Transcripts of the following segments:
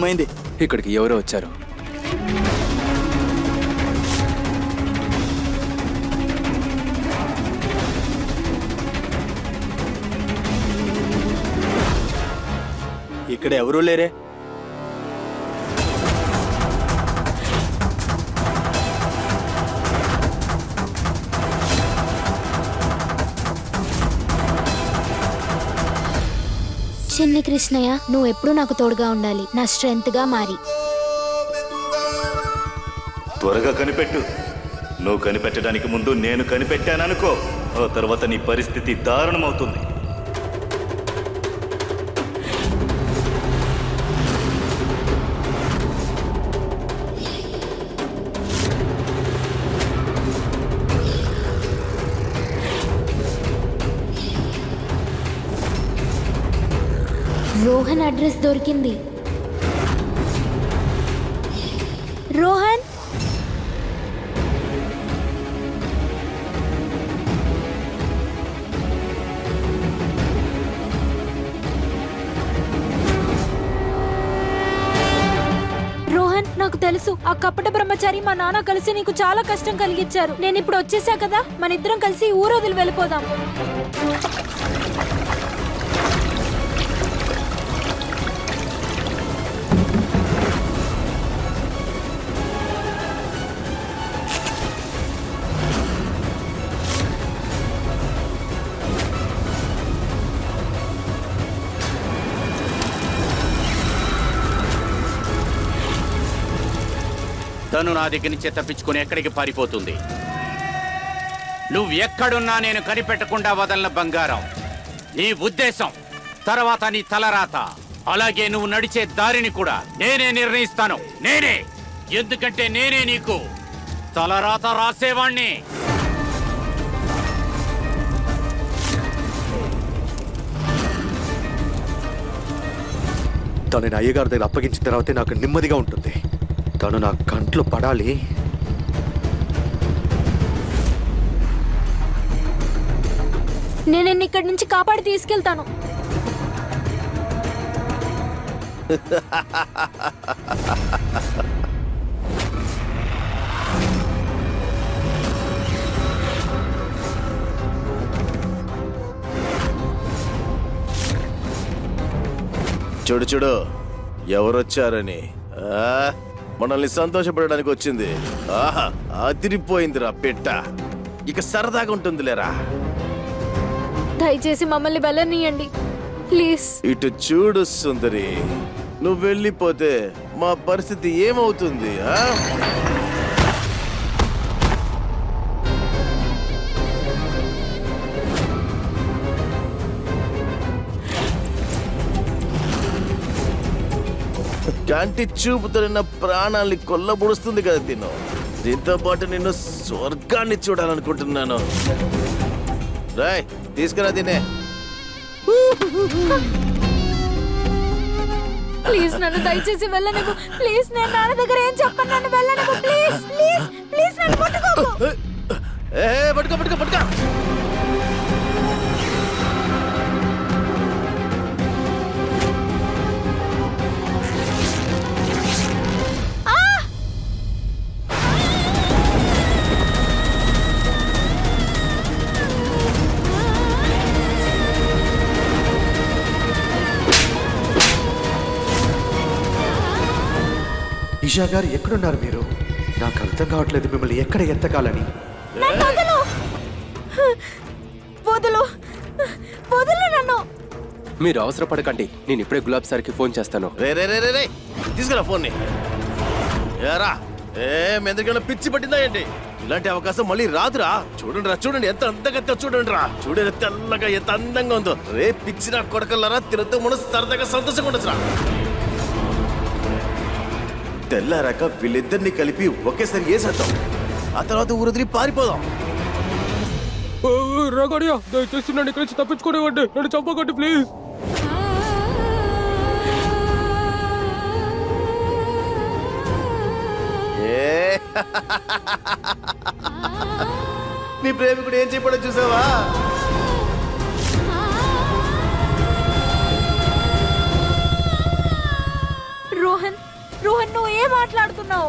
ఏమైంది? ఇక్కడికి ఎవరో వచ్చారు. ఇక్కడ ఎవరూ లేరే. చిన్ని కృష్ణయ్య, నువ్వు ఎప్పుడూ నాకు తోడుగా ఉండాలి, నా స్ట్రెంగ్త్ గా మారి. త్వరగా కనిపెట్టు. నువ్వు కనిపెట్టడానికి ముందు నేను కనిపెట్టాననుకో, ఆ తర్వాత నీ పరిస్థితి దారుణమవుతుంది. రోహన్ అడ్రస్ దొరికింది. రోహన్, రోహన్, నాకు తెలుసు ఆ కపట బ్రహ్మచారి మా నాన్న కలిసి నీకు చాలా కష్టం కలిగించారు. నేను ఇప్పుడు వచ్చేసా కదా, మన ఇద్దరం కలిసి ఊరు వదిలి వెళ్ళిపోదాం. తను నా దగ్గర నుంచి తప్పించుకుని ఎక్కడికి పారిపోతుంది. నువ్వు ఎక్కడున్నా నేను కనిపెట్టకుండా వదలన బంగారం. నీ ఉద్దేశం, తర్వాత నీ తలరాత, అలాగే నువ్వు నడిచే దారిని కూడా నేనే నిర్ణయిస్తాను. నేనే, ఎందుకంటే నేనే నీకు తలరాత రాసేవాణ్ణి. తనని అయ్యగారి దగ్గర అప్పగించిన తర్వాతే నాకు నెమ్మదిగా ఉంటుంది. తను నా కంట్లో పడాలి. నేను నిన్ను ఇక్కడి నుంచి కాపాడి తీసుకెళ్తాను. చూడు చూడు, ఎవరొచ్చారని. మనల్ని సంతోషపడడానికి వచ్చింది. ఆహా, అదిరిపోయిందిరా పెట్ట. ఇక సరదాగా ఉంటుంది లేరా. దయచేసి మమ్మల్ని వెళ్ళనీయండి ప్లీజ్. ఇటు చూడు సుందరి, నువ్వు వెళ్ళిపోతే మా పరిస్థితి ఏమవుతుంది? కంటి చూపుతో నిన్న ప్రాణాల్ని కొల్లబొడుస్తుంది కదా తిను. దీంతో పాటు నిన్ను స్వర్గాన్ని చూడాలనుకుంటున్నాను. రాయ్, తీసుకురా తినే. ప్లీజ్ నన్ను దయచేసి వెళ్ళనివ్వు ప్లీజ్. నేను నాన్న దగ్గర ఏం చెప్పను, నన్ను వెళ్ళనివ్వు ప్లీజ్ ప్లీజ్ ప్లీజ్. నన్ను పట్టుకో. పట్టుకో పట్టుకో పట్టుకో. ఈషా గారు ఎక్కడున్నారు మీరు? నాకు అర్థం కావట్లేదు మిమ్మల్ని ఎక్కడ ఎత్తకాలని. నన్ను మీరు అవసరపడకండి, నేను ఇప్పుడే గులాబ్ సార్కి ఫోన్ చేస్తాను. రే రే రే రే రే, తీసుకురా ఫోన్ని. ఏరా, ఎందుకన్నా పిచ్చి పట్టిందా ఏంటి? ఇలాంటి అవకాశం మళ్ళీ రాదురా. చూడండి రా, చూడండి ఎంత అందంగా, చూడండి రా, చూడండి తెల్లగా ఎంత అందంగా ఉందో. రే పిచ్చిరా కొడకల్లారా, తినతో మనం సరదాగా సంతోషంగా ఉండొచ్చురా. తెల్లారాక వీళ్ళిద్దరిని కలిపి ఒకేసారి వేసేద్దాం. ఆ తర్వాత ఊరొదిలి పారిపోదాం. రాగడియా, దయచేసి నన్ను ఇక్కడి నుంచి తప్పించుకోనివ్వండి, నన్ను చంపకండి ప్లీజ్. నీ ప్రేమికుడు ఏం చెప్పాడో చూసావా? రోహన్ రోహన్ నువ్వు ఏం మాట్లాడుతున్నావు?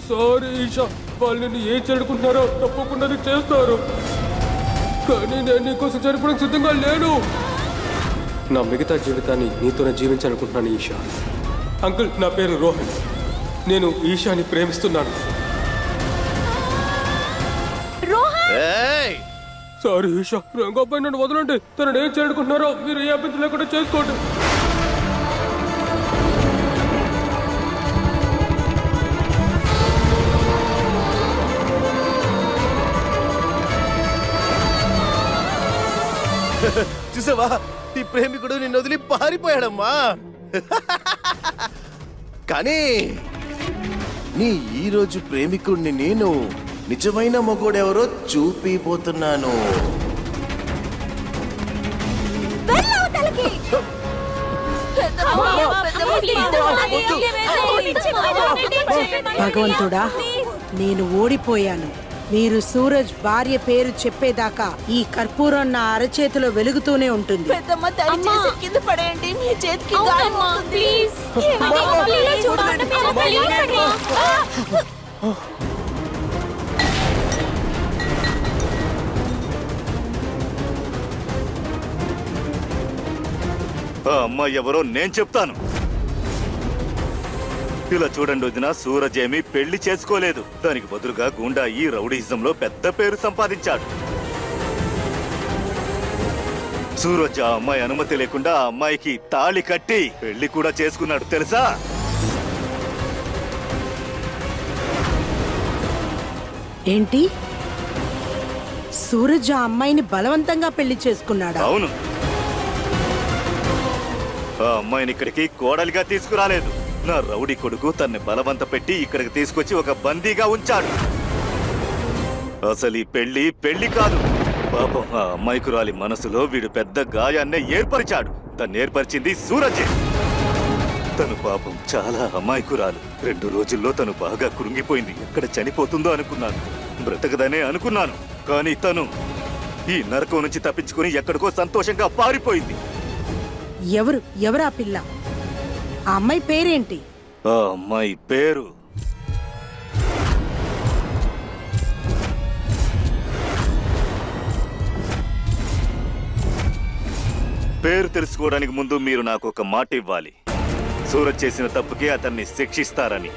సారీ ఈషా, వాళ్ళు నిన్ను ఏం చేరుకుంటున్నారో తప్పకుండా చేస్తారు, కానీ నేను నీకోసం చనిపోవడానికి సిద్ధంగా లేను. నా మిగతా జీవితాన్ని నీతోనే జీవించాలనుకుంటున్నాను ఈషా. అంకుల్, నా పేరు రోహన్. నేను ఈషాని ప్రేమిస్తున్నాను. రోహన్ ఏయ్ సారీ ఈషా, రంగబ్బాయి నన్ను వదలండి. తనని ఏం చేరుకుంటున్నారో మీరు ఏ అభ్యంతరం లేకుండా చేసుకోండి. చూసావా, నీ ప్రేమికుడు నిన్ను వదిలి పారిపోయాడమ్మా. కానీ నీ ఈ రోజు ప్రేమికుడిని నేను నిజమైన మగోడెవరో చూపిపోతున్నాను. వెళ్ళవతలకి. భగవంతుడా, నేను ఓడిపోయాను. మీరు సూరజ్ భార్య పేరు చెప్పేదాకా ఈ కర్పూరం నా అరచేతిలో వెలుగుతూనే ఉంటుంది. పెద్దమ్మ దయచేసి కింద పడేయండి, మీ చేతికి గాయం అవుతుంది. ఆ అమ్మాయి ఎవరో నేను చెప్తాను. ఇలా చూడండి వదిన, సూరజ్ ఏమీ పెళ్లి చేసుకోలేదు. దానికి బదులుగా గుండా ఈ రౌడీజంలో పెద్ద పేరు సంపాదించాడు. సూరజ్ ఆ అమ్మాయి అనుమతి లేకుండా ఆ అమ్మాయికి తాళి కట్టి పెళ్లి కూడా చేసుకున్నాడు తెలుసా? ఏంటి, సూరజ్ ఆ అమ్మాయిని బలవంతంగా పెళ్లి చేసుకున్నాడా? అవును, ఆ అమ్మాయిని ఇక్కడికి కోడలిగా తీసుకురాలేదు. నా రౌడీ కొడుకు తన్ని బలవంత పెట్టి ఇక్కడికి తీసుకొచ్చి ఒక బందీగా ఉంచాడు. అసలు ఈ పెళ్లి కాదు. పాపం ఆ అమ్మాయికురాలి మనసులో వీడు పెద్ద గాయాన్నే ఏర్పరిచాడు. తను ఏర్పరిచింది సూరజే. తను పాపం చాలా అమాయకురాలు. 2 రోజుల్లో తను బాగా కృంగిపోయింది. ఎక్కడ చనిపోతుందో అనుకున్నాను, బ్రతకదనే అనుకున్నాను. కానీ తను ఈ నరకం నుంచి తప్పించుకుని ఎక్కడికో సంతోషంగా పారిపోయింది. ఎవరా పిల్ల? ఆ అమ్మాయి పేరేంటి? ఆ అమ్మాయి పేరు తెలుసుకోవడానికి ముందు మీరు నాకు ఒక మాట ఇవ్వాలి. సూరజ్ చేసిన తప్పుకి అతన్ని శిక్షిస్తారని.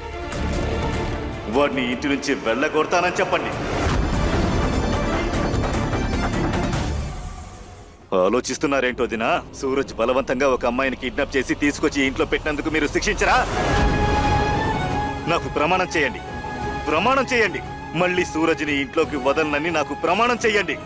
వాడిని ఇంటి నుంచి వెళ్ళగొడతానని చెప్పండి. ఆలోచిస్తున్నారేంటో దినా? సూరజ్ బలవంతంగా ఒక అమ్మాయిని కిడ్నాప్ చేసి తీసుకొచ్చి ఇంట్లో పెట్టినందుకు మీరు శిక్షించరా? నాకు ప్రమాణం చేయండి, ప్రమాణం చేయండి. మళ్ళీ సూరజ్ని ఇంట్లోకి వదలనని నాకు ప్రమాణం చేయండి.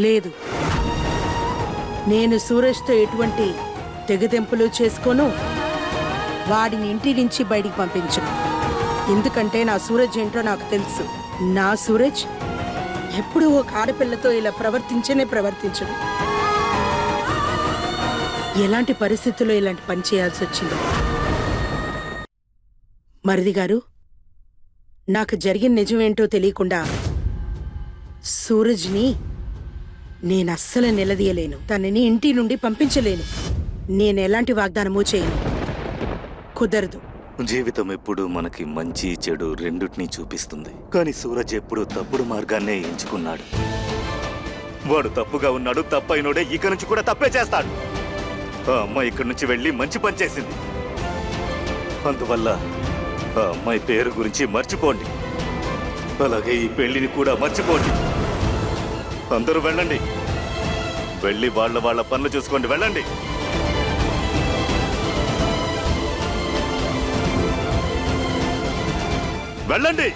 లేదు, నేను సూరజ్తో ఎటువంటి తెగదెంపులు చేసుకోను. వాడిని ఇంటి నుంచి బయటికి పంపించను. ఎందుకంటే నా సూరజ్ ఏంటో నాకు తెలుసు. నా సూరజ్ ఎప్పుడూ ఒక ఆడపిల్లతో ఇలా ప్రవర్తించడు. ఎలాంటి పరిస్థితుల్లో ఇలాంటి పని చేయాల్సి వచ్చిందో. మరిది గారు, నాకు జరిగిన నిజమేంటో తెలియకుండా సూరజ్ని నేను అస్సలు నిలదీయలేను. తనని ఇంటి నుండి పంపించలేను. నేను ఎలాంటి వాగ్దానమూ చేయను. కుదరదు. జీవితం ఎప్పుడు మనకి మంచి చెడు రెండుటినీ చూపిస్తుంది. కానీ సూరజ్ ఎప్పుడు తప్పుడు మార్గాన్నే ఎంచుకున్నాడు. వాడు తప్పుగా ఉన్నాడు, తప్పైనోడే ఇక నుంచి కూడా తప్పే చేస్తాడు. ఆ అమ్మాయి ఇక్కడి నుంచి వెళ్ళి మంచి పని చేసింది. అందువల్ల ఆ అమ్మాయి పేరు గురించి మర్చిపోండి. అలాగే ఈ పెళ్లిని కూడా మర్చిపోండి. అందరూ వెళ్ళండి, వెళ్ళి వాళ్ళ పనులు చూసుకోండి, వెళ్ళండి. వెళ్ళండి.